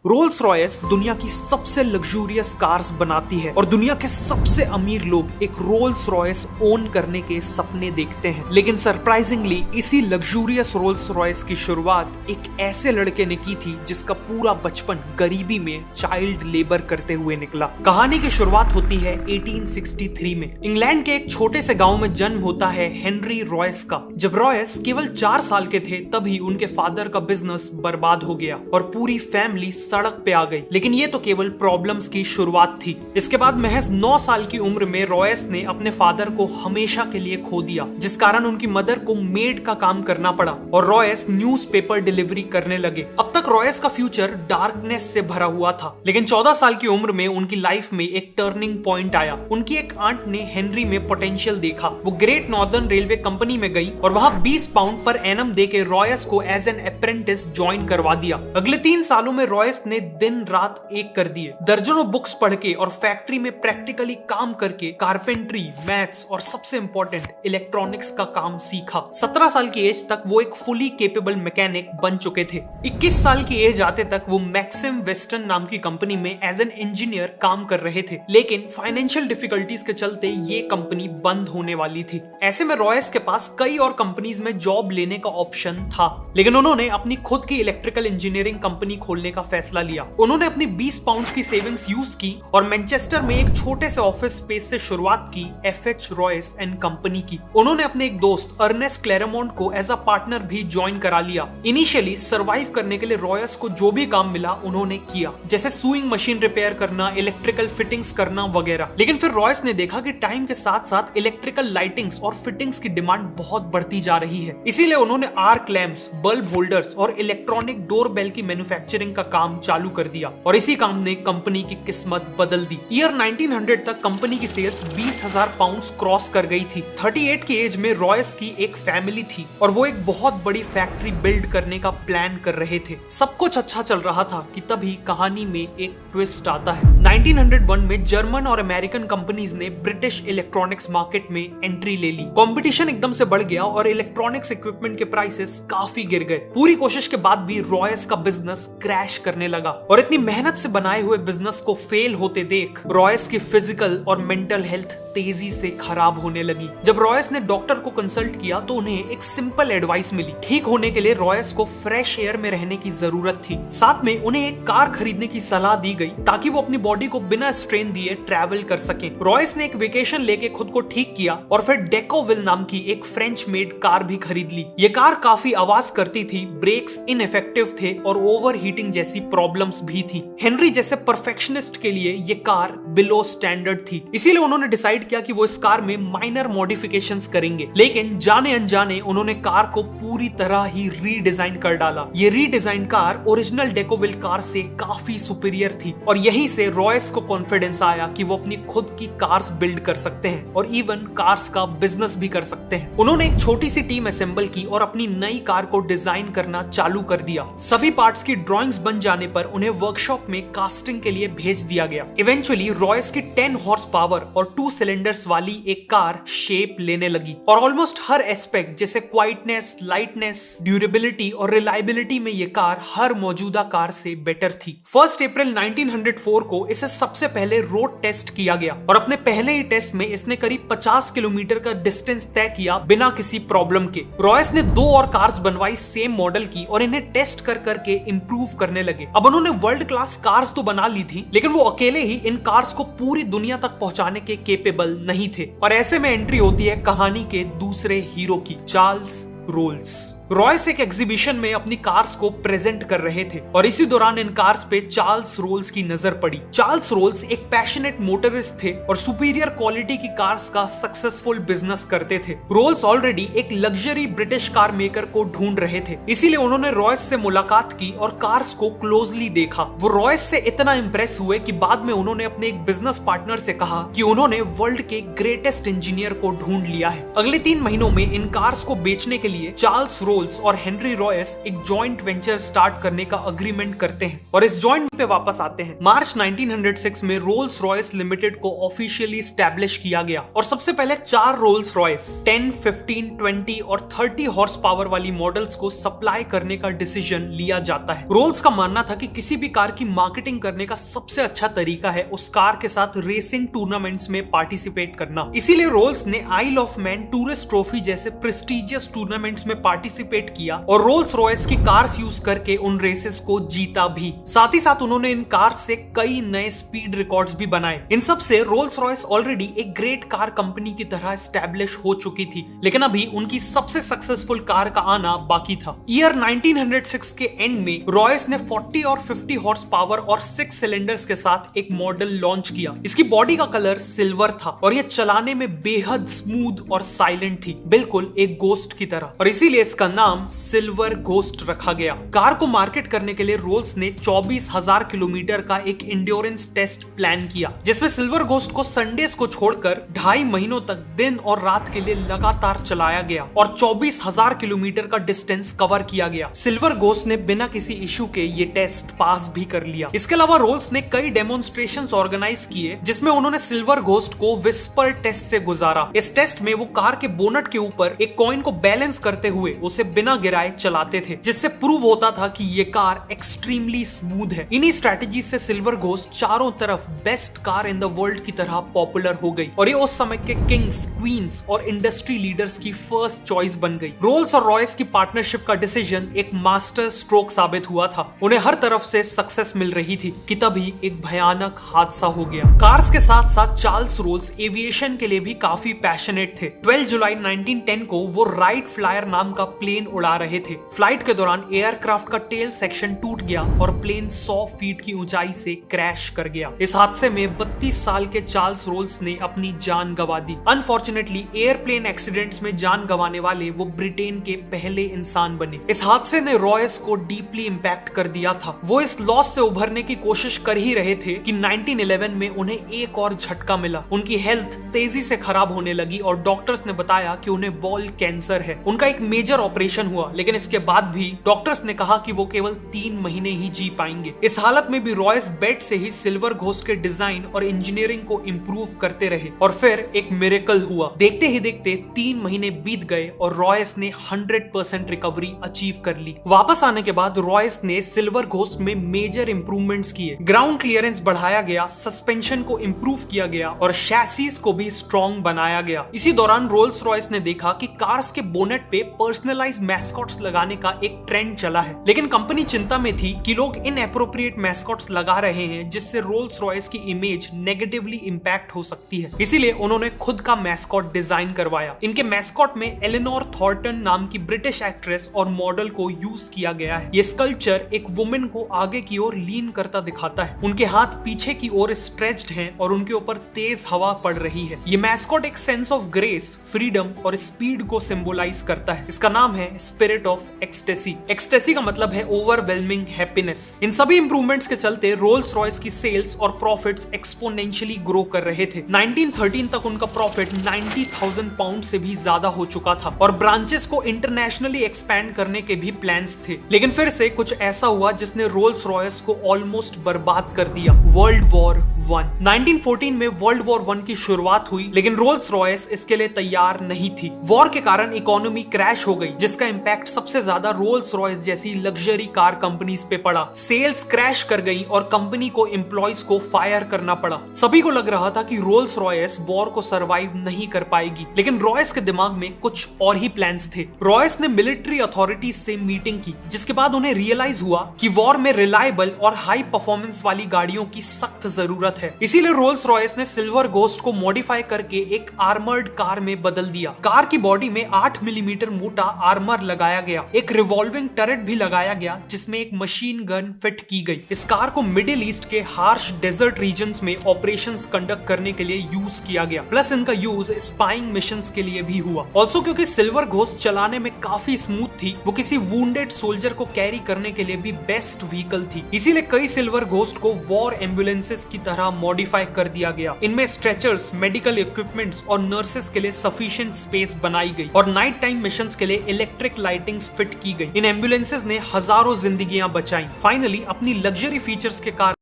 Rolls Royce दुनिया की सबसे लग्जूरियस कार्स बनाती है और दुनिया के सबसे अमीर लोग एक रोल्स रॉयस ओन करने के सपने देखते हैं। लेकिन सरप्राइजिंगली इसी लग्जूरियस रोल्स रॉयस की शुरुआत एक ऐसे लड़के ने की थी जिसका पूरा बचपन गरीबी में चाइल्ड लेबर करते हुए निकला। कहानी की शुरुआत होती है 1863 में। इंग्लैंड के एक छोटे से गांव में जन्म होता है हेनरी रॉयस का। जब रॉयस केवल 4 साल के थे तभी उनके फादर का बिजनेस बर्बाद हो गया और पूरी फैमिली सड़क पे आ गई। लेकिन ये तो केवल प्रॉब्लम्स की शुरुआत थी। इसके बाद महज 9 साल की उम्र में रॉयस ने अपने फादर को हमेशा के लिए खो दिया, जिस कारण उनकी मदर को मेड का काम करना पड़ा और रॉयस न्यूज़पेपर डिलीवरी करने लगे। अब तक रॉयस का फ्यूचर डार्कनेस से भरा हुआ था, लेकिन 14 साल की उम्र में उनकी लाइफ में एक टर्निंग पॉइंट आया। उनकी एक आंट ने हेनरी में पोटेंशियल देखा। वो ग्रेट नॉर्दर्न रेलवे कंपनी में गई और वहां 20 पाउंड पर एनम देके रॉयस को एज एन अप्रेंटिस ज्वाइन करवा दिया। अगले 3 सालों में रॉयस ने दिन रात एक कर दिए। दर्जनों बुक्स पढ़ के और फैक्ट्री में प्रैक्टिकली काम करके कारपेंट्री, मैथ्स और सबसे इंपॉर्टेंट इलेक्ट्रॉनिक्स का काम सीखा। 17 साल की एज तक वो एक फुली केपेबल मैकेनिक बन चुके थे। 21 साल की एज आते तक वो मैक्सिम वेस्टर्न नाम की कंपनी में एज एन इंजीनियर काम कर रहे थे। लेकिन फाइनेंशियल डिफिकल्टीज के चलते ये कंपनी बंद होने वाली थी। ऐसे में रॉयस के पास कई और कंपनीज में जॉब लेने का ऑप्शन था, लेकिन उन्होंने अपनी खुद की इलेक्ट्रिकल इंजीनियरिंग कंपनी खोलने का फैसला लिया। उन्होंने अपनी 20 पाउंड की सेविंग्स यूज की और मैनचेस्टर में एक छोटे से ऑफिस स्पेस से शुरुआत की एफएच रॉयस एंड कंपनी की। उन्होंने अपने एक दोस्त अर्नेस्ट क्लेरेमोंट को एज अ पार्टनर भी ज्वाइन करा लिया। इनिशियली सर्वाइव करने के लिए रॉयस को जो भी काम मिला उन्होंने किया, जैसे सुइंग मशीन रिपेयर करना, इलेक्ट्रिकल फिटिंग्स करना वगैरह। लेकिन फिर रॉयस ने देखा कि टाइम के साथ साथ इलेक्ट्रिकल लाइटिंग्स और फिटिंग्स की डिमांड बहुत बढ़ती जा रही है। इसीलिए उन्होंने आर्क लैंप्स, बल्ब होल्डर्स और इलेक्ट्रॉनिक डोर बेल की मैन्युफैक्चरिंग का काम चालू कर दिया और इसी काम ने कंपनी की किस्मत बदल दी। ईयर 1900 तक कंपनी की सेल्स 20,000 पाउंड्स क्रॉस कर गई थी। 38 की एज में रॉयस की एक फैमिली थी और वो एक बहुत बड़ी फैक्ट्री बिल्ड करने का प्लान कर रहे थे। सब कुछ अच्छा चल रहा था कि तभी कहानी में एक ट्विस्ट आता है। 1901 में जर्मन और अमेरिकन कंपनीज ने ब्रिटिश इलेक्ट्रॉनिक्स मार्केट में एंट्री ले ली। कंपटीशन एकदम से बढ़ गया और इलेक्ट्रॉनिक्स इक्विपमेंट के प्राइसेस काफी गिर गए। पूरी कोशिश के बाद भी रॉयस का बिजनेस क्रैश करने लगा और इतनी मेहनत से बनाए हुए बिजनेस को फेल होते देख रॉयस की फिजिकल और मेंटल हेल्थ तेजी से खराब होने लगी। जब रॉयस ने डॉक्टर को कंसल्ट किया तो उन्हें एक सिंपल एडवाइस मिली। ठीक होने के लिए रॉयस को फ्रेश एयर में रहने की जरूरत थी। साथ में उन्हें एक कार खरीदने की सलाह दी गई ताकि वो अपनी बॉडी को बिना स्ट्रेन दिए ट्रैवल कर सके। रॉयस ने एक वेकेशन लेके खुद को ठीक किया और फिर डेकोविल नाम की एक फ्रेंच मेड कार भी खरीद ली। ये कार काफी आवाज करती थी, ब्रेक्स इनइफेक्टिव थे और ओवर हीटिंग जैसी प्रॉब्लम्स भी थी। हेनरी जैसे परफेक्शनिस्ट के लिए ये कार बिलो स्टैंडर्ड थी, इसीलिए उन्होंने डिसाइड किया कि वो इस कार में माइनर मॉडिफिकेशंस करेंगे। लेकिन जाने अनजाने उन्होंने कार को पूरी तरह ही रीडिजाइन कर डाला। ये रीडिजाइन कार ओरिजिनल डेकोविल कार से काफी सुपीरियर थी और यहीं से रॉयस को कॉन्फिडेंस आया कि वो अपनी खुद की कार्स बिल्ड कर सकते हैं और इवन कार्स का बिजनेस भी कर सकते हैं। उन्होंने एक छोटी सी टीम असेंबल की और अपनी नई कार को डिजाइन करना चालू कर दिया। सभी पार्ट्स की ड्राइंग्स बन जाने पर उन्हें वर्कशॉप में कास्टिंग के लिए भेज दिया गया। इवेंचुअली रॉयस की 10 हॉर्स पावर और 2 सिलेंडर्स वाली एक कार शेप लेने लगी और ऑलमोस्ट हर एस्पेक्ट जैसे क्वाइटनेस, लाइटनेस, ड्यूरेबिलिटी और रिलायबिलिटी में ये कार हर मौजूदा कार से बेटर थी। 1 अप्रैल 1904 को इसे सबसे पहले रोड टेस्ट किया गया और अपने पहले ही टेस्ट में इसने करीब 50 किलोमीटर का डिस्टेंस तय किया बिना किसी प्रॉब्लम के। रॉयस ने 2 और कार्स बनवाई सेम मॉडल की और इन्हें टेस्ट कर करके इंप्रूव करने लगे। अब उन्होंने वर्ल्ड क्लास कार्स तो बना ली थी, लेकिन वो अकेले ही इन कार्स को पूरी दुनिया तक पहुंचाने के केपेबल नहीं थे और ऐसे में एंट्री होती है कहानी के दूसरे हीरो की, चार्ल्स रोल्स। रॉयस एक एग्जीबिशन में अपनी कार्स को प्रेजेंट कर रहे थे और इसी दौरान इन कार्स पे चार्ल्स रोल्स की नजर पड़ी। चार्ल्स रोल्स एक पैशनेट मोटरिस्ट थे और सुपीरियर क्वालिटी की कार्स का सक्सेसफुल बिजनेस करते थे। रोल्स ऑलरेडी एक लग्जरी ब्रिटिश कार मेकर को ढूंढ रहे थे, इसीलिए उन्होंने रॉयस से मुलाकात की और कार्स को क्लोजली देखा। वो रॉयस से इतना इंप्रेस हुए कि बाद में उन्होंने अपने एक बिजनेस पार्टनर से कहा कि उन्होंने वर्ल्ड के ग्रेटेस्ट इंजीनियर को ढूंढ लिया है। अगले 3 महीनों में इन कार्स को बेचने के लिए चार्ल्स रोल्स और हेनरी रॉयस एक जॉइंट वेंचर स्टार्ट करने का अग्रीमेंट करते हैं और इस जॉइंट पे वापस आते हैं। मार्च 1906 में रोल्स रॉयस लिमिटेड को ऑफिशियली स्टैब्लिश किया गया और सबसे पहले 4 रोल्स रॉयस 10, 15, 20 और 30 हॉर्स पावर वाली मॉडल्स को सप्लाई करने का डिसीजन लिया जाता है। रोल्स का मानना था कि किसी भी कार की मार्केटिंग करने का सबसे अच्छा तरीका है उस कार के साथ रेसिंग टूर्नामेंट्स में पार्टिसिपेट करना। इसीलिए रोल्स ने आइल ऑफ मैन टूरिस्ट ट्रॉफी जैसे प्रेस्टिजियस टूर्नामेंट्स में पार्टिसिपेट किया और रोल्स रॉयस की कार्स यूज करके उन रेसेस को जीता भी। साथ ही साथ उन्होंने इन कार्स से कई नए स्पीड रिकॉर्ड्स भी बनाए। इन सब से रोल्स रॉयस ऑलरेडी एक ग्रेट कार कंपनी की तरह एस्टैब्लिश हो चुकी थी, लेकिन अभी उनकी सबसे सक्सेसफुल कार का आना बाकी था। ईयर 1906 के एंड में रॉयस ने 40 और 50 हॉर्स पावर और 6 सिलेंडर्स के साथ एक मॉडल लॉन्च किया। इसकी बॉडी का कलर सिल्वर था और यह चलाने में बेहद स्मूथ और साइलेंट थी, बिल्कुल एक गोस्ट की तरह, और इसीलिए इसका नाम सिल्वर घोस्ट रखा गया। कार को मार्केट करने के लिए रोल्स ने 24,000 किलोमीटर का एक इंड्योरेंस टेस्ट प्लान किया, जिसमें सिल्वर घोस्ट को संडेज को छोड़कर 2.5 महीनों तक दिन और रात के लिए लगातार चलाया गया और 24,000 किलोमीटर का डिस्टेंस कवर किया गया। सिल्वर घोस्ट ने बिना किसी इशू के ये टेस्ट पास भी कर लिया। इसके अलावा रोल्स ने कई डेमोन्स्ट्रेशंस ऑर्गेनाइज किए जिसमें उन्होंने सिल्वर घोस्ट को विस्पर टेस्ट से गुजारा। इस टेस्ट में वो कार के बोनट के ऊपर एक कॉइन को बैलेंस करते हुए उसे बिना गिराए चलाते थे, जिससे प्रूव होता था कि ये कार एक्सट्रीमली स्मूथ है। इन्हीं स्ट्रेटजी से सिल्वर घोस्ट चारों तरफ best car in the world की तरह पॉपुलर हो गई और ये उस समय के किंग्स, क्वींस और इंडस्ट्री लीडर्स की फर्स्ट चॉइस बन गई। रोल्स और रॉयस की पार्टनरशिप का डिसीजन एक मास्टर स्ट्रोक साबित हुआ था। उन्हें हर तरफ से सक्सेस मिल रही थी कि तभी एक भयानक हादसा हो गया। कार्स के साथ साथ चार्ल्स रोल्स एविएशन के लिए भी काफी पैशनेट थे। 12 जुलाई 1910 को वो राइट फ्लायर नाम का प्लेन उड़ा रहे थे। फ्लाइट के दौरान एयरक्राफ्ट का टेल सेक्शन टूट गया और प्लेन 100 फीट की ऊंचाई से क्रैश कर गया। इस हादसे में 32 साल के चार्ल्स रोल्स ने अपनी जान गंवा दी। अनफॉर्चुनेटली एयरप्लेन एक्सीडेंट्स में जान गंवाने वाले वो ब्रिटेन के पहले इंसान बने। इस हादसे ने रॉयस को डीपली इंपैक्ट कर दिया था। वो इस लॉस से उभरने की कोशिश कर ही रहे थे कि 1911 में उन्हें एक और झटका मिला। उनकी हेल्थ तेजी से खराब होने लगी और डॉक्टर्स ने बताया कि उन्हें बॉल कैंसर है। उनका एक मेजर ऑपरेशन हुआ, लेकिन इसके बाद भी डॉक्टर्स ने कहा कि वो केवल 3 महीने ही जी पाएंगे। इस हालत में भी रॉयस बेड से ही सिल्वर घोस्ट के डिजाइन और इंजीनियरिंग को इंप्रूव करते रहे और फिर एक मिरेकल हुआ। देखते ही देखते 3 महीने बीत गए और रॉयस ने 100% रिकवरी अचीव कर ली। वापस आने के बाद रॉयस ने सिल्वर घोस्ट में मेजर इंप्रूवमेंट्स किए। ग्राउंड क्लियरेंस बढ़ाया गया, सस्पेंशन को इंप्रूव किया गया और शैसीज को भी स्ट्रॉन्ग बनाया गया। इसी दौरान रोल्स रॉयस ने देखा कि कार्स के बोनेट पे पर्सनलाइज मैस्कॉट्स लगाने का एक ट्रेंड चला है, लेकिन कंपनी चिंता में थी कि लोग इनएप्रोप्रिएट मैस्कॉट्स लगा रहे हैं जिससे रोल्स रॉयस की इमेज नेगेटिवली इंपैक्ट हो सकती है। इसीलिए उन्होंने खुद का मैस्कॉट डिजाइन करवाया। इनके मैस्कॉट में एलेनोर थॉर्टन नाम की ब्रिटिश एक्ट्रेस और मॉडल को यूज किया गया है। ये स्कल्पचर एक वुमेन को आगे की ओर लीन करता दिखाता है। उनके हाथ पीछे की ओर स्ट्रेच्ड हैं और उनके ऊपर तेज हवा पड़ रही है। ये मैस्कॉट एक सेंस ऑफ ग्रेस, फ्रीडम और स्पीड को सिंबलाइज करता है। इसका नाम है स्पिरिट ऑफ एक्सटेसी। एक्सटेसी का मतलब है ओवरवेलमिंग हैप्पीनेस। इन सभी इंप्रूवमेंट्स के चलते रोल्स रॉयस की सेल्स और प्रॉफिट्स एक्सपोनेंशियली ग्रो कर रहे थे। 1913 तक उनका प्रॉफिट 90,000 पाउंड से भी ज्यादा हो चुका था और ब्रांचेस को इंटरनेशनली एक्सपैंड करने के भी प्लान्स थे। लेकिन फिर से कुछ ऐसा हुआ जिसने रोल्स रॉयस को ऑलमोस्ट बर्बाद कर दिया। World war 1। 1914 में वर्ल्ड वॉर 1 की शुरुआत हुई, लेकिन रोल्स रॉयस इसके लिए तैयार नहीं थी। वॉर के कारण इकोनॉमी क्रैश हो गई, जिसका इंपैक्ट सबसे ज्यादा रोल्स रॉयस जैसी लग्जरी कार कंपनीज पे पड़ा। सेल्स क्रैश कर गई और कंपनी को एम्प्लॉयज को फायर करना पड़ा। सभी को लग रहा था कि रोल्स रॉयस वॉर को सरवाइव नहीं कर पाएगी, लेकिन रॉयस के दिमाग में कुछ और ही प्लान्स थे। रॉयस ने मिलिट्री अथॉरिटीज से मीटिंग की, जिसके बाद उन्हें रियलाइज हुआ कि वॉर में रिलायबल और हाई परफॉर्मेंस वाली गाड़ियों की सख्त जरूरत है। इसीलिए रोल्स रॉयस ने सिल्वर घोस्ट को मॉडिफाई करके एक आर्मर्ड कार में बदल दिया। कार की बॉडी में 8 मिलीमीटर मोटा आर्मर लगाया गया। एक रिवॉल्विंग टरेट भी लगाया गया जिसमें एक मशीन गन फिट की गई। इस कार को मिडिल ईस्ट के हार्श डेजर्ट रीजन्स में ऑपरेशंस कंडक्ट करने के लिए यूज किया गया। प्लस इनका यूज स्पाइंग मिशंस के लिए भी हुआ। ऑल्सो क्योंकि सिल्वर घोस्ट चलाने में काफी स्मूथ थी, वो किसी वुंडेड सोल्जर को कैरी करने के लिए भी बेस्ट व्हीकल थी। इसीलिए कई सिल्वर घोस्ट को वॉर एम्बुलेंसेस की तरह तरह मॉडिफाई कर दिया गया। इनमें स्ट्रेचर्स, मेडिकल इक्विपमेंट्स और नर्सेस के लिए सफिशिएंट स्पेस बनाई गई और नाइट टाइम मिशंस के लिए इलेक्ट्रिक लाइटिंग्स फिट की गई। इन एम्बुलेंसेस ने हजारों जिंदगियां बचाई। फाइनली अपनी लग्जरी फीचर्स के कारण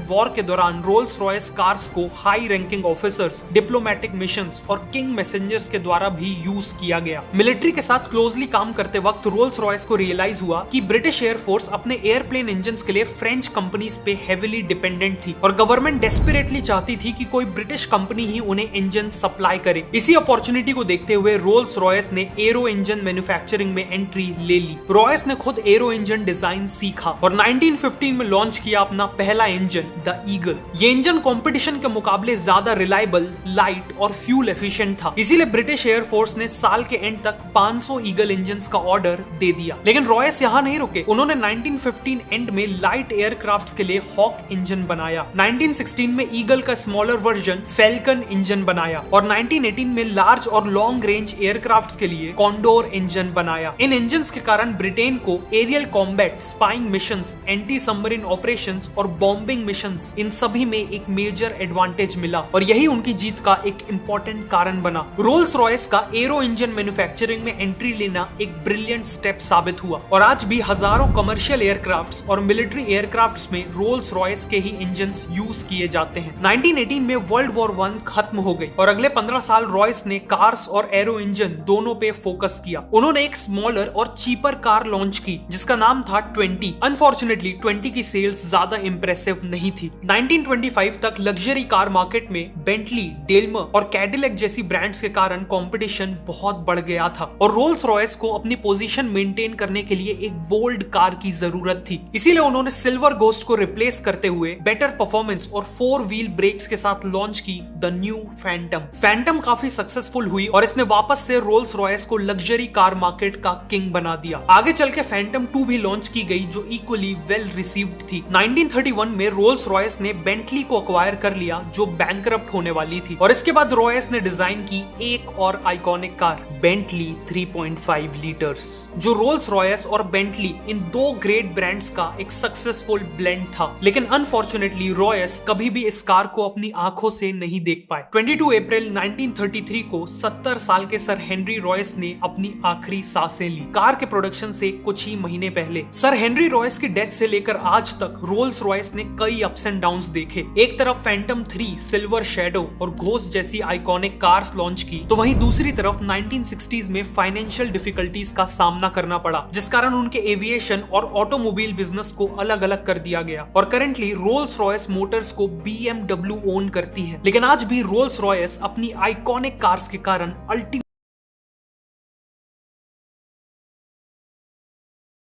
वॉर के दौरान रोल्स रॉयस कार्स को high ranking officers, diplomatic missions और किंग मैसेंजर्स के द्वारा भी यूज किया गया। मिलिट्री के साथ क्लोजली काम करते वक्त रोल्स रॉयस को रियलाइज हुआ कि ब्रिटिश एयरफोर्स अपने एयरप्लेन इंजन्स के लिए फ्रेंच कंपनीज पे हेविली डिपेंडेंट थी और गवर्नमेंट डेस्परेटली चाहती थी कि कोई ब्रिटिश कंपनी ही उन्हें इंजन सप्लाई करे। इसी अपॉर्चुनिटी को देखते हुए रोल्स रॉयस ने एरो इंजन मैन्युफैक्चरिंग में एंट्री ले ली। रॉयस ने खुद एरो इंजन डिजाइन सीखा और 1915 में लॉन्च किया अपना पहला इंजन, द ईगल। ये इंजन कंपटीशन के मुकाबले ज्यादा रिलायबल, लाइट और फ्यूल एफिशिएंट था। इसीलिए ब्रिटिश एयरफोर्स ने साल के एंड तक 500 ईगल इंजन्स का ऑर्डर दे दिया। लेकिन रॉयस यहाँ नहीं रुके। उन्होंने 1915 एंड में लाइट एयरक्राफ्ट के लिए हॉक इंजन बनाया। 1916 में ईगल का स्मॉलर वर्जन फैल्कन इंजन बनाया और 1918 में लार्ज और लॉन्ग रेंज एयरक्राफ्ट के लिए कॉन्डोर इंजन बनाया। इन इंजन्स के कारण ब्रिटेन को aerial combat, spying missions, anti submarine operations और बॉम्बिंग मिशंस, इन सभी में एक मेजर एडवांटेज मिला और यही उनकी जीत का एक इंपॉर्टेंट कारण बना। रोल्स रॉयस का एरो इंजन मैन्युफैक्चरिंग में एंट्री लेना एक ब्रिलियंट स्टेप साबित हुआ और आज भी हजारों कमर्शियल एयरक्राफ्ट्स और मिलिट्री एयरक्राफ्ट्स में रोल्स रॉयस के ही इंजन्स यूज किए जाते हैं। 1918 में वर्ल्ड वॉर 1 खत्म हो गई और अगले 15 साल रॉयस ने कार्स और एरो इंजन दोनों पे फोकस किया। उन्होंने एक स्मॉलर और चीपर कार लॉन्च की जिसका नाम था 20। अनफॉर्चुनेटली 20 की सेल्स ज्यादा इंप्रेसिव नहीं थी। 1925 तक लग्जरी कार मार्केट में बेंटली, डेल्मर और कैडिलैक जैसी ब्रांड्स के कारण कंपटीशन बहुत बढ़ गया था और रोल्स रॉयस को अपनी पोजीशन मेंटेन करने के लिए एक बोल्ड कार की जरूरत थी। इसीलिए उन्होंने सिल्वर गोस्ट को रिप्लेस करते हुए बेटर परफॉर्मेंस और 4 व्हील ब्रेक्स के साथ लॉन्च की द न्यू फैंटम। फैंटम काफी सक्सेसफुल हुई और इसने वापस से रोल्स रॉयस को लग्जरी कार मार्केट का किंग बना दिया। आगे चल के फैंटम 2 भी लॉन्च की गई जो इक्वली वेल रिसीव्ड थी। 1931 में रोल्स रॉयस ने बेंटली को अक्वायर कर लिया जो बैंकरप्ट होने वाली थी और इसके बाद रॉयस ने डिजाइन की एक और आइकॉनिक कार, बेंटली 3.5 लीटर्स, जो रोल्स रॉयस और बेंटली इन दो ग्रेट ब्रांड्स का एक सक्सेसफुल ब्लेंड था। लेकिन अनफॉर्चुनेटली रॉयस कभी भी इस कार को अपनी आंखों से नहीं देख पाए। 22 अप्रैल 1933 को 70 साल के सर हेनरी रॉयस ने अपनी आखिरी सांसें ली कार के प्रोडक्शन से कुछ ही महीने पहले। सर हेनरी रॉयस की डेथ से लेकर आज तक रोल्स रॉयस ने कई अप्स एंड डाउन्स देखे। एक तरफ फैंटम 3, सिल्वर शैडो और घोस्ट जैसी आइकॉनिक कार्स लॉन्च की तो वहीं दूसरी तरफ 1960s में फाइनेंशियल डिफिकल्टीज का सामना करना पड़ा जिस कारण उनके एविएशन और ऑटोमोबाइल बिजनेस को अलग अलग कर दिया गया और करंटली रोल्स रॉयस मोटर्स को BMW ओन करती है। लेकिन आज भी रोल्स रॉयस अपनी आइकॉनिक कार्स के कारण अल्टीमेट